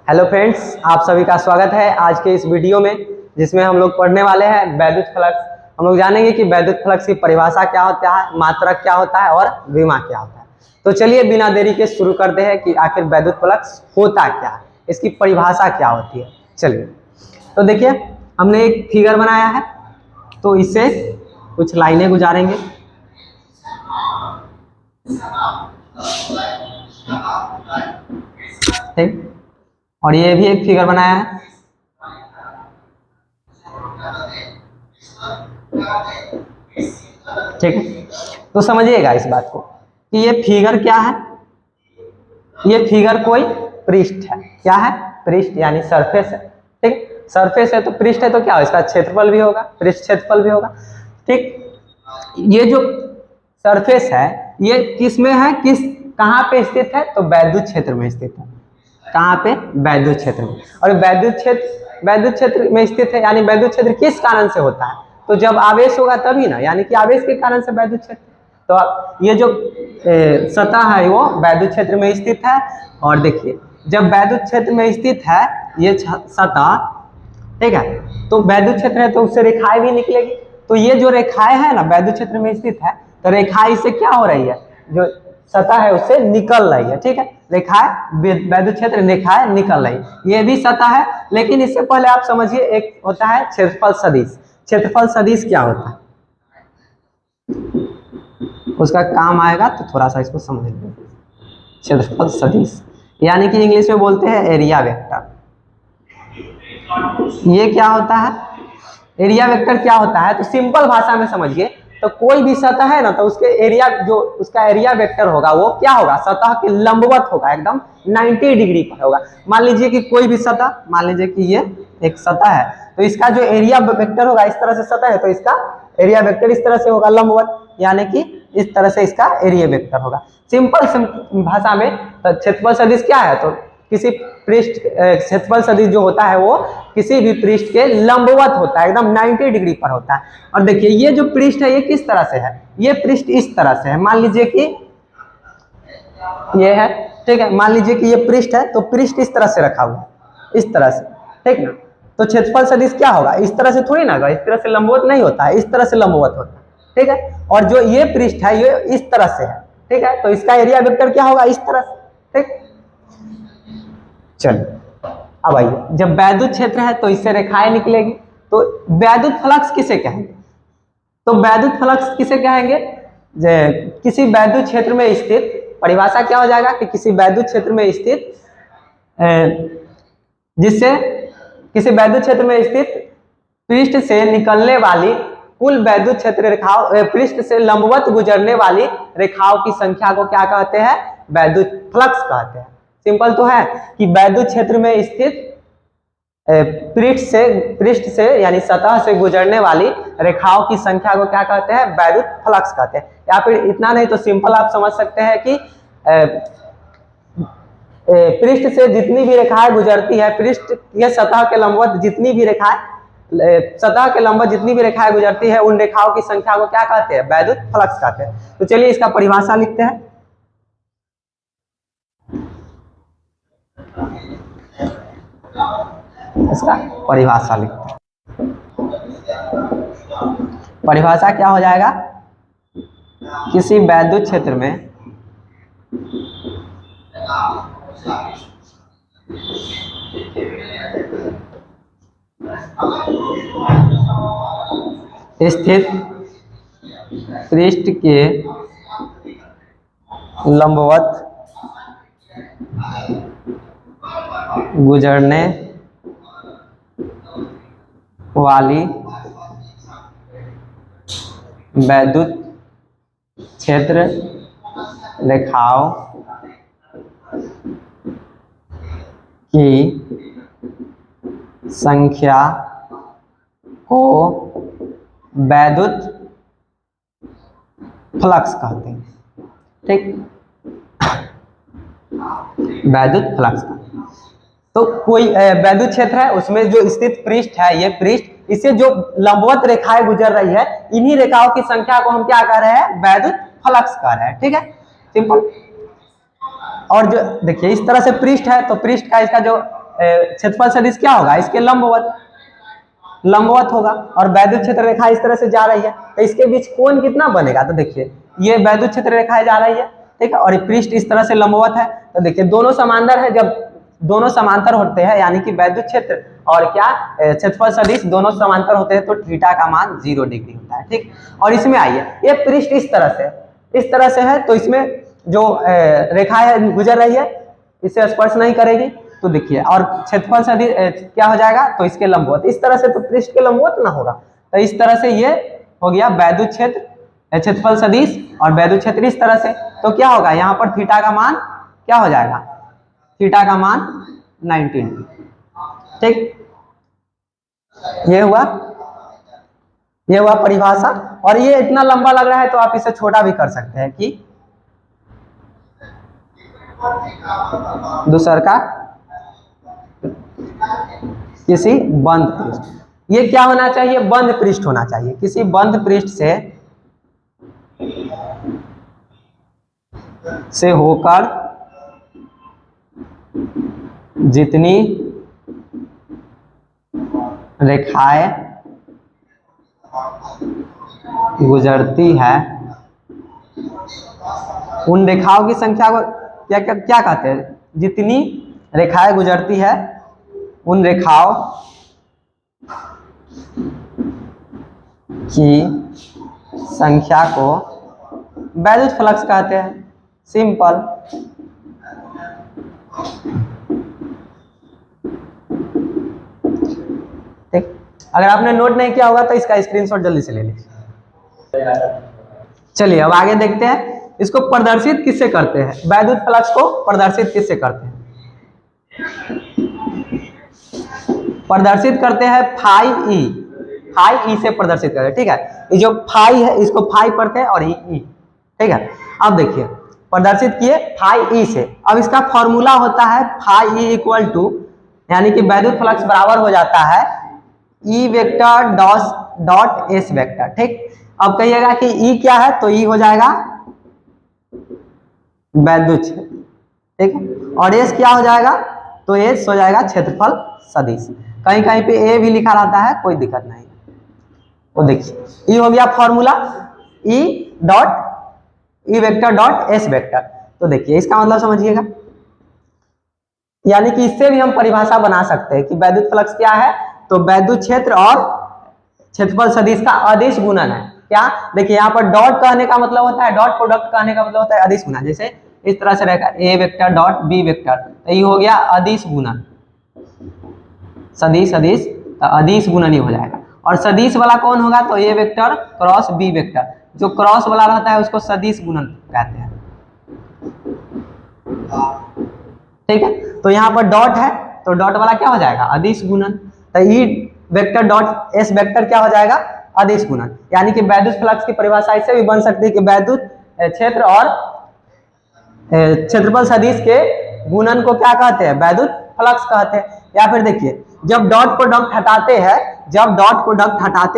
Hello friends, आप सभी का स्वागत है आज के इस वीडियो में, जिसमें हम लोग पढ़ने वाले हैं वैद्युत फ्लक्स। हम लोग जानेंगे कि वैद्युत फ्लक्स की परिभाषा क्या होता है, मात्रक क्या होता है और विमा क्या होता है। तो चलिए बिना देरी के शुरू करते हैं कि आखिर वैद्युत फ्लक्स होता क्या है, इसकी परिभाषा क्या होती है। चलिए, तो देखिए हमने एक फिगर बनाया है, तो इससे कुछ लाइनें गुजारेंगे। ठीक, और ये भी एक फिगर बनाया है। ठीक है, तो समझिएगा इस बात को कि ये फिगर क्या है। ये फिगर कोई पृष्ठ है। क्या है? पृष्ठ यानी सरफेस है। ठीक, सरफेस है तो पृष्ठ है, तो क्या हो, इसका क्षेत्रफल भी होगा, पृष्ठ क्षेत्रफल भी होगा। ठीक, ये जो सरफेस है ये किस में है, कहाँ पे स्थित है? तो वैद्युत क्षेत्र में स्थित है। कहाँ पे? वैद्युत क्षेत्र में। और वैद्युत क्षेत्र में स्थित है, यानी वैद्युत क्षेत्र किस कारण से होता है? तो जब आवेश होगा तभी ना, यानी कि आवेश के कारण से वैद्युत क्षेत्र। तो ये जो सतह है वो वैद्युत क्षेत्र में स्थित है। और देखिए, जब वैद्युत क्षेत्र में स्थित है ये सतह, ठीक है, तो वैद्युत क्षेत्र है तो उससे रेखाएं भी निकलेगी। तो ये जो रेखाएं है ना वैद्युत क्षेत्र में स्थित है, तो रेखाएं इससे क्या हो रही है, जो सतह है उससे निकल रही है। ठीक है, रेखाएं वैद्युत क्षेत्र रेखाएं निकल रही, ये भी सतह है। लेकिन इससे पहले आप समझिए, एक होता है क्षेत्रफल सदिश। क्षेत्रफल सदिश क्या होता है, उसका काम आएगा, तो थोड़ा सा इसको समझ लीजिए। क्षेत्रफल सदिश यानी कि इंग्लिश में बोलते हैं एरिया वेक्टर। ये क्या होता है? एरिया वेक्टर क्या होता है, तो सिंपल भाषा में समझिए, तो कोई भी सतह है ना, तो उसके एरिया, जो उसका एरिया वेक्टर होगा वो क्या होगा, सतह के लंबवत होगा, एकदम 90 डिग्री पर होगा। मान लीजिए कि कोई भी सतह, मान लीजिए कि ये एक सतह है, तो इसका जो एरिया वेक्टर होगा, इस तरह से सतह है तो इसका एरिया वेक्टर इस तरह से होगा, लंबवत, यानी कि इस तरह से इसका एरिया वेक्टर होगा। सिंपल भाषा में तो क्षेत्रफल सदिश क्या है, तो किसी पृष्ठ, क्षेत्रफल सदिश जो होता है वो किसी भी पृष्ठ के लंबवत होता है, एकदम 90 डिग्री पर होता है। और देखिए ये जो पृष्ठ है ये किस तरह से है, ये पृष्ठ इस तरह से है। मान लीजिए कि ये है, ठीक है, मान लीजिए कि ये पृष्ठ है, तो पृष्ठ इस तरह से रखा हुआ है, इस तरह से, ठीक ना। तो क्षेत्रफल सदिश क्या होगा, इस तरह से थोड़ी ना होगा, इस तरह से लंबवत नहीं होता है, इस तरह से लंबवत होता है। ठीक है, और जो ये पृष्ठ है ये इस तरह से है, ठीक है, तो इसका एरिया वेक्टर क्या होगा, इस तरह से। ठीक, चलिए अब आइए, जब वैद्युत क्षेत्र है तो इससे रेखाएं निकलेगी, तो वैद्युत फ्लक्स किसे कहेंगे? तो वैद्युत फ्लक्स किसे कहेंगे, किसी वैद्युत क्षेत्र में स्थित, परिभाषा क्या हो जाएगा कि किसी वैद्युत क्षेत्र में स्थित, जिससे किसी वैद्युत क्षेत्र में स्थित पृष्ठ से निकलने वाली कुल वैद्युत क्षेत्र रेखाओं, पृष्ठ से लंबवत गुजरने वाली रेखाओं की संख्या को क्या कहते हैं, वैद्युत फ्लक्स कहते हैं। सिंपल तो है कि वैद्युत क्षेत्र में स्थित पृष्ठ से यानी सतह से गुजरने वाली रेखाओं की संख्या को क्या कहते हैं, वैद्युत फ्लक्स कहते हैं। या फिर इतना नहीं तो सिंपल आप समझ सकते हैं कि पृष्ठ से जितनी भी रेखाएं गुजरती है, पृष्ठ के सतह के लंबवत जितनी भी रेखाएं, सतह के लंबवत जितनी भी रेखाएं गुजरती है, उन रेखाओं की संख्या को क्या कहते हैं, वैद्युत फ्लक्स कहते हैं। तो चलिए इसका परिभाषा लिखते हैं। इसका परिभाषा लिखते हैं। परिभाषा क्या हो जाएगा, किसी वैद्युत क्षेत्र में स्थित पृष्ठ के लंबवत गुजरने वाली वैद्युत क्षेत्र रेखाओं की संख्या को वैद्युत फ्लक्स कहते हैं। ठीक, वैद्युत फ्लक्स। तो कोई वैद्युत क्षेत्र है, उसमें जो स्थित पृष्ठ है, ये पृष्ठ, इससे जो लंबवत रेखाएं गुजर रही है, इन्हीं रेखाओं की संख्या को हम क्या कह रहे हैं, वैद्युत फ्लक्स कह रहे हैं। ठीक है, सिंपल। और जो देखिए इस तरह से पृष्ठ है, तो पृष्ठ का इसका जो क्षेत्रफल सदिश क्या होगा, इसके लंबवत होगा, और वैद्युत क्षेत्र रेखा इस तरह से जा रही है, तो इसके बीच कोण कितना बनेगा, तो देखिए ये वैद्युत क्षेत्र रेखा जा रही है, ठीक है, और ये पृष्ठ इस तरह से लंबवत है, तो देखिए दोनों समांतर है, जब दोनों समांतर होते हैं यानी कि वैद्युत क्षेत्र और क्या क्षेत्रफल सदिश दोनों समांतर होते हैं, तो थीटा का मान 0 डिग्री होता है, ठीक। और इसमें आइए, ये पृष्ठ इस तरह से है, तो इसमें जो रेखा है गुजर रही है, इसे स्पर्श नहीं करेगी, तो देखिए, और क्षेत्रफल सदिश क्या हो जाएगा, तो इसके लंबवत, इस तरह से तो पृष्ठ के लंबवत ना होगा, तो इस तरह से ये हो गया वैद्युत क्षेत्र, क्षेत्रफल सदिश और वैद्युत क्षेत्र इस तरह से, तो क्या होगा यहाँ पर थीटा का मान क्या हो जाएगा, थीटा का मान 90 डिग्री, ठीक। ये हुआ परिभाषा, और ये इतना लंबा लग रहा है तो आप इसे छोटा भी कर सकते हैं कि दूसर का किसी बंद पृष्ठ, ये क्या होना चाहिए, बंद पृष्ठ होना चाहिए, किसी बंद पृष्ठ से होकर जितनी रेखाएं गुजरती है उन रेखाओं की संख्या को क्या कहते हैं, जितनी रेखाएं गुजरती है उन रेखाओं की संख्या को वैद्युत फ्लक्स कहते हैं, सिंपल। ठीक, अगर आपने नोट नहीं किया होगा तो इसका स्क्रीनशॉट जल्दी से ले लीजिए। चलिए अब आगे देखते हैं, इसको प्रदर्शित किससे करते हैं, वैद्युत फ्लक्स को प्रदर्शित किससे करते हैं, प्रदर्शित करते हैं फाई ई से प्रदर्शित करते हैं, ठीक है। ये जो फाई है इसको फाई पढ़ते हैं और ई, ठीक है। अब देखिए प्रदर्शित किए फाई ई से, अब इसका फॉर्मूला होता है फाई ई इक्वल टू, यानी कि वैद्युत फ्लक्स बराबर हो जाता है E vector dot S vector, ठीक। अब कहिएगा कि ई क्या है, तो ई हो जाएगा वैद्युत क्षेत्र, ठीक है, और एस क्या हो जाएगा, तो एस हो जाएगा क्षेत्रफल सदिश, कहीं कहीं पे ए भी लिखा रहता है, कोई दिक्कत नहीं। वो देखिए ई हो गया formula E vector dot S vector, तो देखिए इसका मतलब समझिएगा, यानी कि इससे भी हम परिभाषा बना सकते हैं कि वैद्युत फ्लक्स क्या है, तो वैद्युत क्षेत्र और क्षेत्रफल सदिश का अदिश गुणन है। क्या, देखिए यहाँ पर डॉट कहने का मतलब होता है, डॉट प्रोडक्ट कहने का मतलब होता है अदिश गुणन, जैसे इस तरह से रहेगा ए वेक्टर डॉट बी वेक्टर, तो ये हो गया अदिश गुणन, सदिश तो अदिश गुणन ही हो जाएगा। और सदिश वाला कौन होगा, तो ए वेक्टर क्रॉस बी वेक्टर, जो क्रॉस वाला रहता है उसको सदिश गुणन कहते हैं, ठीक है। तो यहाँ पर डॉट है तो डॉट वाला क्या हो जाएगा, अदिश गुणन, तो E vector dot S vector क्या हो जाएगा, अदिश गुणन। यानी कि वैद्युत फ्लक्स की परिभाषा इससे भी बन सकती है कि वैद्युत क्षेत्र और क्षेत्रफल सदिश के गुणन को क्या कहते हैं, वैद्युत फ्लक्स कहते हैं। या फिर देखिए जब डॉट प्रोडक्ट हटाते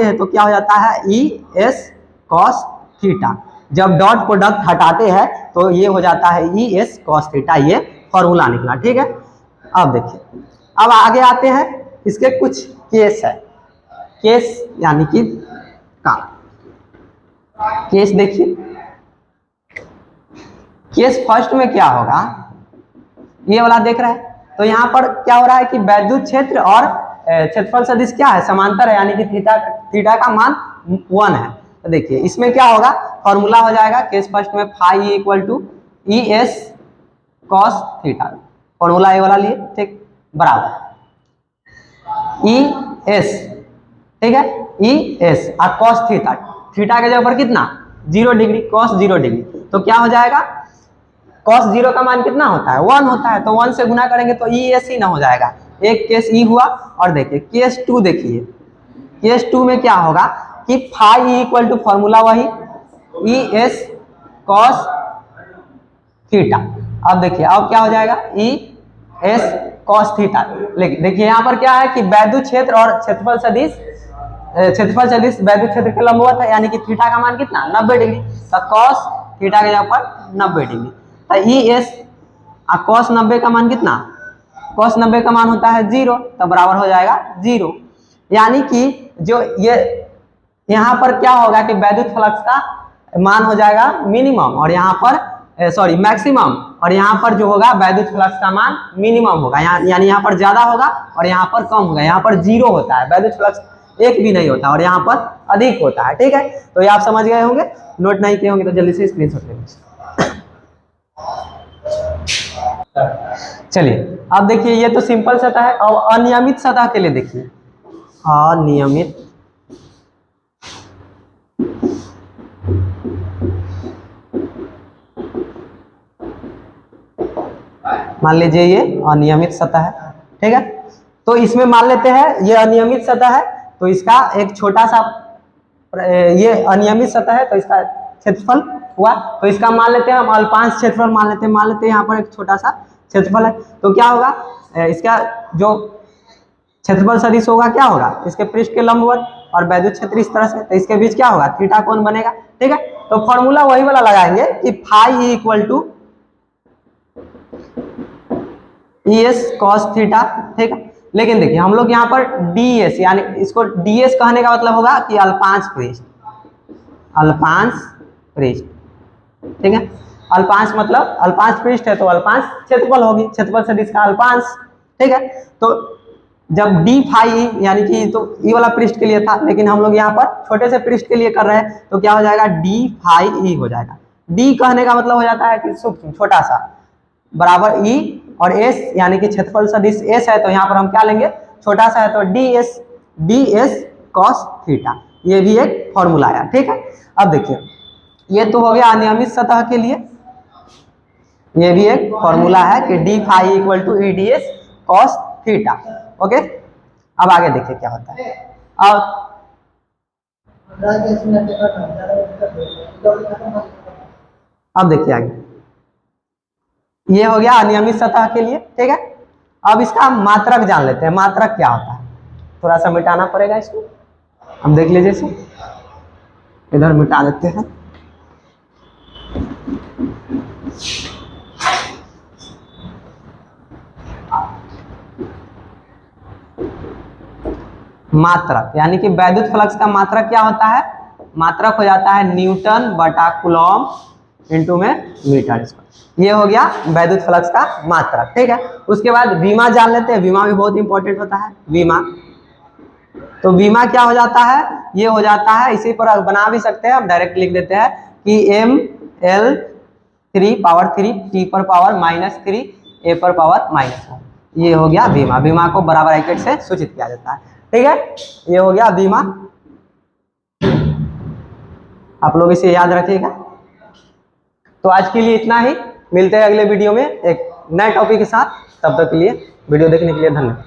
हैं तो क्या हो जाता है, ई एस कॉस थीटा, जब डॉट प्रोडक्ट हटाते हैं तो ये हो जाता है ई एस कॉस थीटा, ये फॉर्मूला निकला, ठीक है। अब देखिए अब आगे आते हैं, इसके कुछ केस है, केस यानी कि का केस देखिए, केस फर्स्ट में क्या होगा, ये वाला देख रहा है, तो यहाँ पर क्या हो रहा है कि वैद्युत क्षेत्र और क्षेत्रफल सदिश क्या है, समांतर है, यानी कि थीटा का मान 1 है। तो देखिए इसमें क्या होगा, फॉर्मूला हो जाएगा केस फर्स्ट में phi equal to E S cos theta, formula ये वाला लिए, ठीक, बराबर ई एस, ठीक है, ई एस और कॉस थीटा, थीटा के जगह पर कितना 0 डिग्री, कॉस 0 डिग्री, तो क्या हो जाएगा, कॉस 0 का मान कितना होता है, 1 होता है, तो 1 से गुना करेंगे तो ई एस ही ना हो जाएगा, एक केस ई हुआ। और देखिए केस 2 देखिए, केस 2 में क्या होगा कि फाई इक्वल टू फॉर्मूला वही ई एस कॉस थीटा। अब देखिए अब क्या हो जाएगा, ई एस कॉस थीटा, लेकिन देखिए यहाँ पर क्या है कि वैद्युत क्षेत्र और क्षेत्रफल सदिश वैद्युत क्षेत्र के लंबवत है, यानी कि थीटा का मान कितना 90 डिग्री, तो कॉस थीटा के जगह पर 90 डिग्री, तो ई एस और कॉस 90 का मान कितना cos 90 का मान होता है 0, तो बराबर हो जाएगा 0। यानी कि जो ये यहाँ पर क्या होगा कि वैद्युत फ्लक्स का मान हो जाएगा मिनिमम और यहाँ पर सॉरी मैक्सिमम, और यहाँ पर जो होगा वैद्युत फ्लक्स का मान मिनिमम होगा, यानी यहाँ पर ज्यादा होगा और यहाँ पर कम होगा। यहाँ पर 0 होता है, वैद्युत फ्लक्स एक भी नहीं होता, और यहाँ पर अधिक होता है। ठीक है, तो ये आप समझ गए होंगे, नोट नहीं किए होंगे तो जल्दी से स्क्रीनशॉट ले लीजिए। चलिए अब देखिए, ये तो सिंपल सतह है। और अनियमित सतह के लिए देखिए, अनियमित मान लीजिए ये अनियमित सतह है। ठीक है, तो इसमें मान लेते हैं ये अनियमित सतह है, तो इसका एक छोटा सा, ये अनियमित सतह है तो इसका क्षेत्रफल हुआ, तो इसका मान लेते हैं हम अल्पांश क्षेत्रफल मान लेते हैं यहाँ पर एक छोटा सा क्षेत्रफल है। तो क्या होगा, इसका जो क्षेत्रफल सदिश होगा क्या होगा, इसके पृष्ठ के लंबवत और वैद्युत क्षेत्र इस तरह से, तो इसके बीच क्या होगा, थीटा कोण बनेगा। ठीक है, तो फॉर्मूला वही वाला लगाएंगे कि phi equal to ES cos theta. ठीक है, लेकिन देखिए हम लोग यहाँ पर DS, यानी इसको DS कहने का मतलब होगा कि अल्पांश पृष्ठ, अल्पांश पृष्ठ। ठीक है, अल्पांश मतलब अल्पांश पृष्ठ है तो अल्पांश क्षेत्रफल होगी, क्षेत्रफल सदिश का अल्पांश। ठीक है, तो जब d फाई यानी कि तो ये वाला पृष्ठ के लिए था, लेकिन हम लोग यहाँ पर छोटे से पृष्ठ के लिए कर रहे हैं, तो क्या हो जाएगा, d फाई e हो जाएगा। d कहने का मतलब हो जाता है कि सूक्ष्म छोटा सा, बराबर e, और s यानी कि क्षेत्रफल सदिश s है, तो यहाँ पर हम क्या लेंगे, छोटा सा है तो ds cos थीटा। ये भी एक फॉर्मूला आया। ठीक है, अब देखिए ये तो हो गया अनियमित सतह के लिए, ये भी एक फॉर्मूला है कि d phi equal to EDS cos theta. Okay, अब आगे देखिए क्या होता है। अब देखिए आगे, ये हो गया अनियमित सतह के लिए। ठीक है, अब इसका मात्रक जान लेते हैं, मात्रक क्या होता है। थोड़ा सा मिटाना पड़ेगा इसको, हम देख लीजिए इसे, इधर मिटा देते हैं। मात्रक यानी कि वैद्युत फ्लक्स का मात्रक क्या होता है, मात्रक हो जाता है न्यूटन बटा कूलॉम इनटू में मीटर स्क्वायर। ये हो गया वैद्युत फ्लक्स का मात्रक। ठीक है, उसके बाद विमा जान लेते हैं, विमा भी बहुत इंपॉर्टेंट होता है। विमा, तो विमा क्या हो जाता है, ये हो जाता है, इसी पर बना भी सकते हैं हम, डायरेक्ट लिख देते हैं कि ml3 पावर 3 t पर पावर -3 a पर पावर -1। ये हो गया विमा। विमा को बराबर ब्रैकेट से सूचित किया जाता है। ठीक है, ये हो गया विमा, आप लोग इसे याद रखिएगा। तो आज के लिए इतना ही, मिलते हैं अगले वीडियो में एक नए टॉपिक के साथ। तब तक के लिए वीडियो देखने के लिए धन्यवाद।